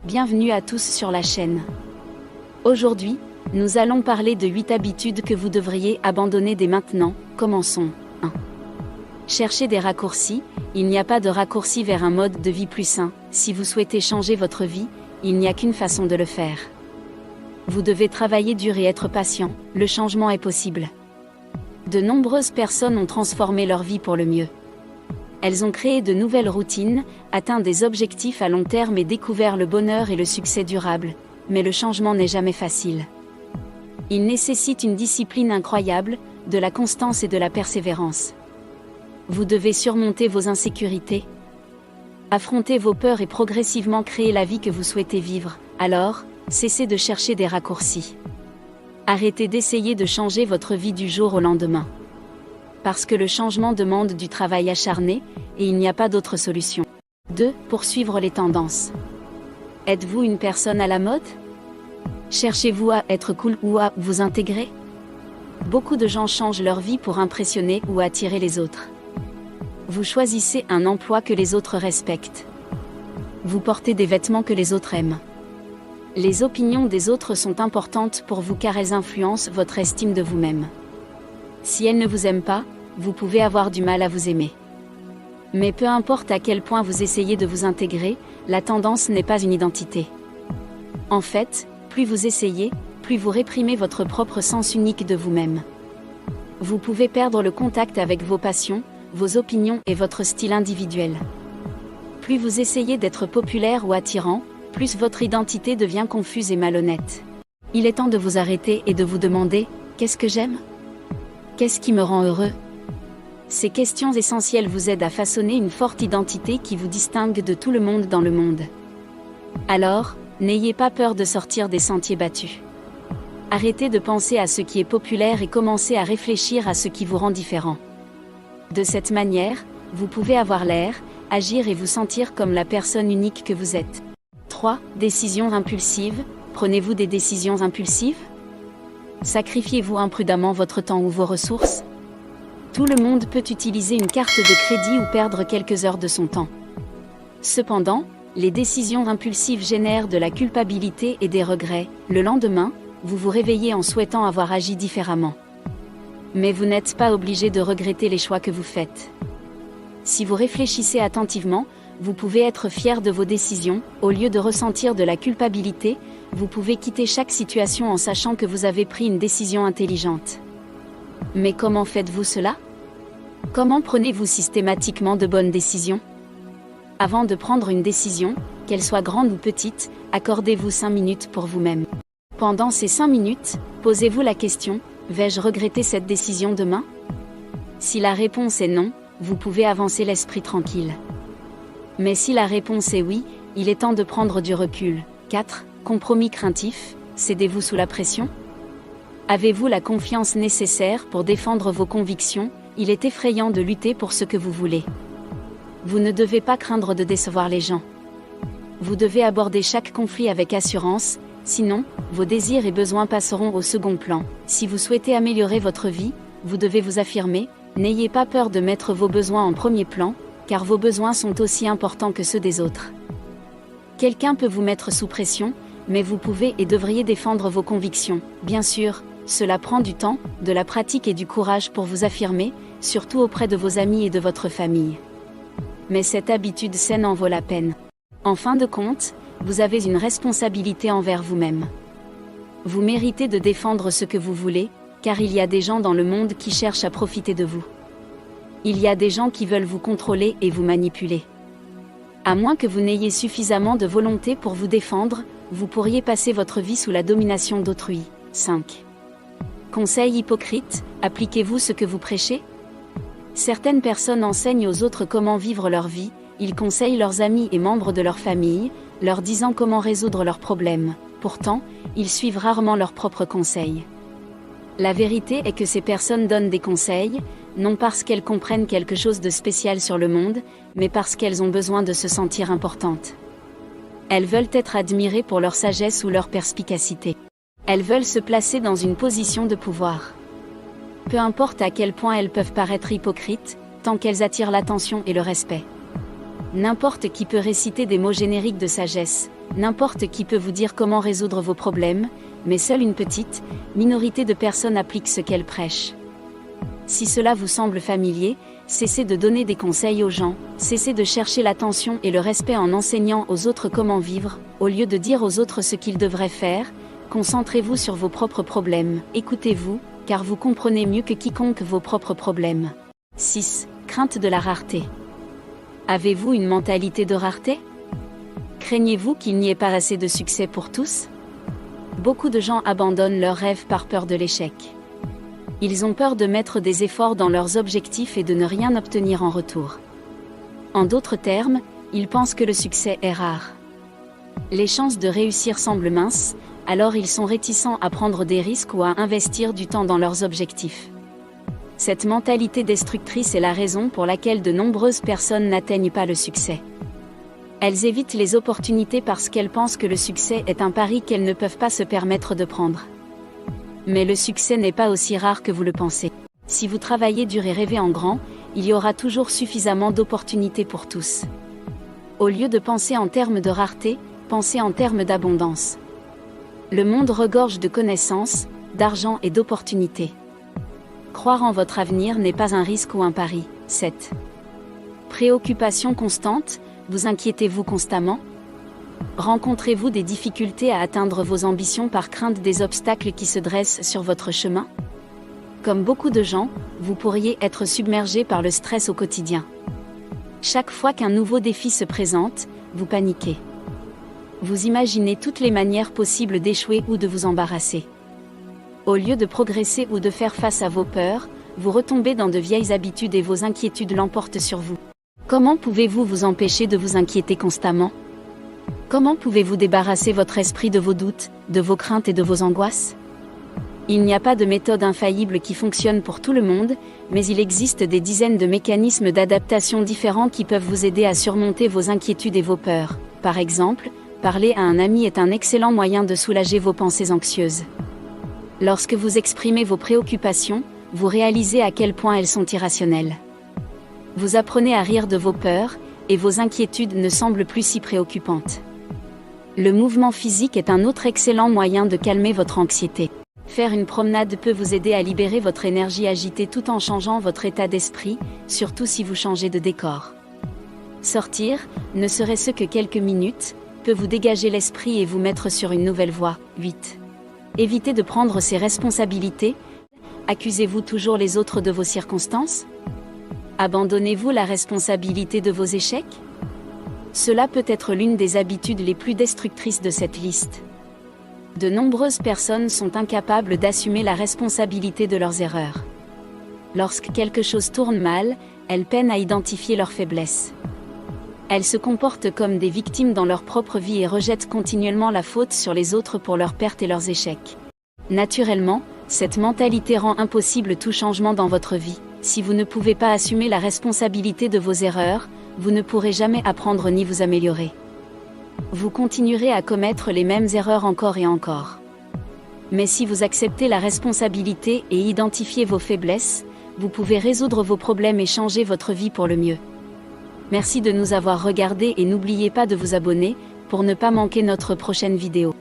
Bienvenue à tous sur la chaîne. Aujourd'hui, nous allons parler de 8 habitudes que vous devriez abandonner dès maintenant. Commençons. 1. Cherchez des raccourcis. Il n'y a pas de raccourci vers un mode de vie plus sain. Si vous souhaitez changer votre vie, il n'y a qu'une façon de le faire. Vous devez travailler dur et être patient. Le changement est possible. De nombreuses personnes ont transformé leur vie pour le mieux. Elles ont créé de nouvelles routines, atteint des objectifs à long terme et découvert le bonheur et le succès durable. Mais le changement n'est jamais facile. Il nécessite une discipline incroyable, de la constance et de la persévérance. Vous devez surmonter vos insécurités, affronter vos peurs et progressivement créer la vie que vous souhaitez vivre. Alors, cessez de chercher des raccourcis. Arrêtez d'essayer de changer votre vie du jour au lendemain. Parce que le changement demande du travail acharné, et il n'y a pas d'autre solution. 2. Poursuivre les tendances. Êtes-vous une personne à la mode? Cherchez-vous à être cool ou à vous intégrer? Beaucoup de gens changent leur vie pour impressionner ou attirer les autres. Vous choisissez un emploi que les autres respectent. Vous portez des vêtements que les autres aiment. Les opinions des autres sont importantes pour vous car elles influencent votre estime de vous-même. Si elles ne vous aiment pas, vous pouvez avoir du mal à vous aimer. Mais peu importe à quel point vous essayez de vous intégrer, la tendance n'est pas une identité. En fait, plus vous essayez, plus vous réprimez votre propre sens unique de vous-même. Vous pouvez perdre le contact avec vos passions, vos opinions et votre style individuel. Plus vous essayez d'être populaire ou attirant, plus votre identité devient confuse et malhonnête. Il est temps de vous arrêter et de vous demander « Qu'est-ce que j'aime ? Qu'est-ce qui me rend heureux ?» Ces questions essentielles vous aident à façonner une forte identité qui vous distingue de tout le monde dans le monde. Alors, n'ayez pas peur de sortir des sentiers battus. Arrêtez de penser à ce qui est populaire et commencez à réfléchir à ce qui vous rend différent. De cette manière, vous pouvez avoir l'air, agir et vous sentir comme la personne unique que vous êtes. 3. Décisions impulsives. Prenez-vous des décisions impulsives? Sacrifiez-vous imprudemment votre temps ou vos ressources? Tout le monde peut utiliser une carte de crédit ou perdre quelques heures de son temps. Cependant, les décisions impulsives génèrent de la culpabilité et des regrets. Le lendemain, vous vous réveillez en souhaitant avoir agi différemment. Mais vous n'êtes pas obligé de regretter les choix que vous faites. Si vous réfléchissez attentivement, vous pouvez être fier de vos décisions. Au lieu de ressentir de la culpabilité, vous pouvez quitter chaque situation en sachant que vous avez pris une décision intelligente. Mais comment faites-vous cela? Comment prenez-vous systématiquement de bonnes décisions? Avant de prendre une décision, qu'elle soit grande ou petite, accordez-vous 5 minutes pour vous-même. Pendant ces 5 minutes, posez-vous la question, vais-je regretter cette décision demain? Si la réponse est non, vous pouvez avancer l'esprit tranquille. Mais si la réponse est oui, il est temps de prendre du recul. 4. Compromis craintif. Cédez-vous sous la pression? Avez-vous la confiance nécessaire pour défendre vos convictions? Il est effrayant de lutter pour ce que vous voulez. Vous ne devez pas craindre de décevoir les gens. Vous devez aborder chaque conflit avec assurance, sinon, vos désirs et besoins passeront au second plan. Si vous souhaitez améliorer votre vie, vous devez vous affirmer, n'ayez pas peur de mettre vos besoins en premier plan, car vos besoins sont aussi importants que ceux des autres. Quelqu'un peut vous mettre sous pression, mais vous pouvez et devriez défendre vos convictions. Bien sûr, cela prend du temps, de la pratique et du courage pour vous affirmer, surtout auprès de vos amis et de votre famille. Mais cette habitude saine en vaut la peine. En fin de compte, vous avez une responsabilité envers vous-même. Vous méritez de défendre ce que vous voulez, car il y a des gens dans le monde qui cherchent à profiter de vous. Il y a des gens qui veulent vous contrôler et vous manipuler. À moins que vous n'ayez suffisamment de volonté pour vous défendre, vous pourriez passer votre vie sous la domination d'autrui. 5. Conseil hypocrite, appliquez-vous ce que vous prêchez? Certaines personnes enseignent aux autres comment vivre leur vie, ils conseillent leurs amis et membres de leur famille, leur disant comment résoudre leurs problèmes. Pourtant, ils suivent rarement leurs propres conseils. La vérité est que ces personnes donnent des conseils, non parce qu'elles comprennent quelque chose de spécial sur le monde, mais parce qu'elles ont besoin de se sentir importantes. Elles veulent être admirées pour leur sagesse ou leur perspicacité. Elles veulent se placer dans une position de pouvoir. Peu importe à quel point elles peuvent paraître hypocrites, tant qu'elles attirent l'attention et le respect. N'importe qui peut réciter des mots génériques de sagesse, N'importe qui peut vous dire comment résoudre vos problèmes, mais seule une petite minorité de personnes applique ce qu'elle prêche. Si cela vous semble familier, cessez de donner des conseils aux gens, cessez de chercher l'attention et le respect en enseignant aux autres comment vivre, au lieu de dire aux autres ce qu'ils devraient faire. Concentrez-vous sur vos propres problèmes, écoutez-vous, car vous comprenez mieux que quiconque vos propres problèmes. 6. Crainte de la rareté. Avez-vous une mentalité de rareté? Craignez-vous qu'il n'y ait pas assez de succès pour tous? Beaucoup de gens abandonnent leurs rêves par peur de l'échec. Ils ont peur de mettre des efforts dans leurs objectifs et de ne rien obtenir en retour. En d'autres termes, ils pensent que le succès est rare. Les chances de réussir semblent minces, alors ils sont réticents à prendre des risques ou à investir du temps dans leurs objectifs. Cette mentalité destructrice est la raison pour laquelle de nombreuses personnes n'atteignent pas le succès. Elles évitent les opportunités parce qu'elles pensent que le succès est un pari qu'elles ne peuvent pas se permettre de prendre. Mais le succès n'est pas aussi rare que vous le pensez. Si vous travaillez dur et rêvez en grand, il y aura toujours suffisamment d'opportunités pour tous. Au lieu de penser en termes de rareté, pensez en termes d'abondance. Le monde regorge de connaissances, d'argent et d'opportunités. Croire en votre avenir n'est pas un risque ou un pari. 7. Préoccupation constante, vous inquiétez-vous constamment? Rencontrez-vous des difficultés à atteindre vos ambitions par crainte des obstacles qui se dressent sur votre chemin? Comme beaucoup de gens, vous pourriez être submergé par le stress au quotidien. Chaque fois qu'un nouveau défi se présente, vous paniquez. Vous imaginez toutes les manières possibles d'échouer ou de vous embarrasser. Au lieu de progresser ou de faire face à vos peurs, vous retombez dans de vieilles habitudes et vos inquiétudes l'emportent sur vous. Comment pouvez-vous vous empêcher de vous inquiéter constamment? Comment pouvez-vous débarrasser votre esprit de vos doutes, de vos craintes et de vos angoisses? Il n'y a pas de méthode infaillible qui fonctionne pour tout le monde, mais il existe des dizaines de mécanismes d'adaptation différents qui peuvent vous aider à surmonter vos inquiétudes et vos peurs. Par exemple, parler à un ami est un excellent moyen de soulager vos pensées anxieuses. Lorsque vous exprimez vos préoccupations, vous réalisez à quel point elles sont irrationnelles. Vous apprenez à rire de vos peurs, et vos inquiétudes ne semblent plus si préoccupantes. Le mouvement physique est un autre excellent moyen de calmer votre anxiété. Faire une promenade peut vous aider à libérer votre énergie agitée tout en changeant votre état d'esprit, surtout si vous changez de décor. Sortir, ne serait-ce que quelques minutes, peut vous dégager l'esprit et vous mettre sur une nouvelle voie. 8. Évitez de prendre ses responsabilités. Accusez-vous toujours les autres de vos circonstances? Abandonnez-vous la responsabilité de vos échecs? Cela peut être l'une des habitudes les plus destructrices de cette liste. De nombreuses personnes sont incapables d'assumer la responsabilité de leurs erreurs. Lorsque quelque chose tourne mal, elles peinent à identifier leurs faiblesses. Elles se comportent comme des victimes dans leur propre vie et rejettent continuellement la faute sur les autres pour leurs pertes et leurs échecs. Naturellement, cette mentalité rend impossible tout changement dans votre vie. Si vous ne pouvez pas assumer la responsabilité de vos erreurs, vous ne pourrez jamais apprendre ni vous améliorer. Vous continuerez à commettre les mêmes erreurs encore et encore. Mais si vous acceptez la responsabilité et identifiez vos faiblesses, vous pouvez résoudre vos problèmes et changer votre vie pour le mieux. Merci de nous avoir regardés et n'oubliez pas de vous abonner, pour ne pas manquer notre prochaine vidéo.